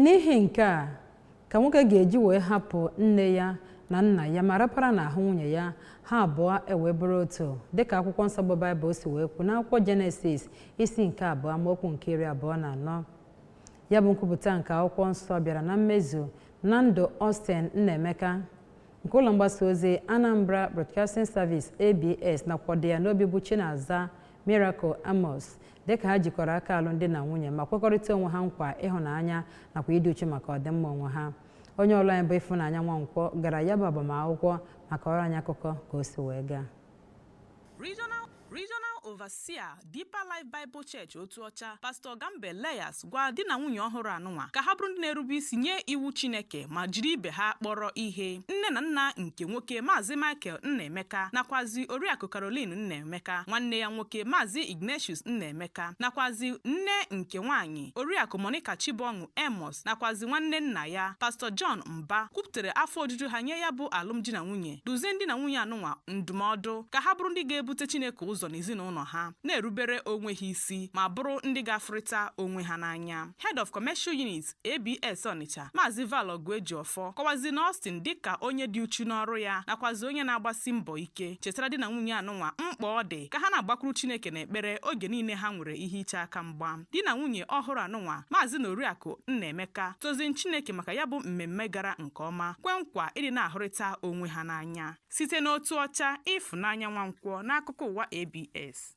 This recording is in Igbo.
n'ihi nke a ka nwoke ga-eji wee hapụ nne ya na nna ya ma rapara n'ahụ nwunye ya ha abụọ ewee bụrụ otu dịka akwụkwọ nsọ bụ Baịbụl si wee kwu n'akwụkwọ Jenesis isi nke 2 amaokwu nke 24. ya bụ nkwupụta nke akwụkwọ nsọ bịara na mmezu na ndụ Austin Nnaemeka nke ụlọ mgbasa ozi Anambra Broadcasting Service ABS nakwado ya n'obi bụ Chinaza Miracle Amos dịka ha jikọrọ aka alụmdi na nwunye ma kwekọrịta onwe ha nkwa ịhụnanya nakwa ịdị uchu maka ọdịmma onwe ha. onye ọrụ anyị bụ Ifunanya Nwankwọ gara ya bụ agbamakwụkwọ maka ọrụ anyị akụkọ ka o si wee gaa. Regional Overseer Deeper Life Bible Church Otuocha Pastor Gambe Leyas gwa di na nwunye ọhụrụ anụnwa ka ha bụrụ ndị na-erube isi nye iwu Chineke ma jiri ibe ha kpọrọ ihe. Nne na nna nke nwoke Maazị Michael Nnaemeka nakwazi Oriakụ Caroline Nnaemeka, nwanne ya nwoke Maazị Ignatius Nnaemeka, nakwazi nne nke nwaanyị Oriakụ Monica Chibongu Amos, nakwazi nwanne nna ya Pastor John Mba kwupụtara afọ ojuju ha nye ya bụ alụmdi na nwunye. Duzie ndị na nwunye anụnwa ndụmọdụ ka ha bụrụ ndị ga-ebute Chineke ụzọ n'ezinụlọ ha, na-erubere onwe ha isi ma bụrụ ndị ga-afụrịta onwe ha n'anya. Head of Commercial Unit ABS Onitsha Maazị Val Ogwuejiofọ kọwazi na Austin dịka onye dị uchu n'ọrụ ya nakwazi onye na-agbasi mbọ ike chetara di na nwunye anụnwa mkpa ọ dị ka ha na-agbakwuru Chineke n'ekpere oge niile ha nwere ihe iche aka mgba. Di na nwunye ọhụrụ anụnwa Maazị na Oriakụ Nnaemeka tozin Chineke maka ya bụ mmemme gara nke ọma, kwe nkwa ịdị na-ahụrịta onwe ha n'anya site n'otu ọcha Ifunanya Nwankwọ n'akụkọ ụwa ABS.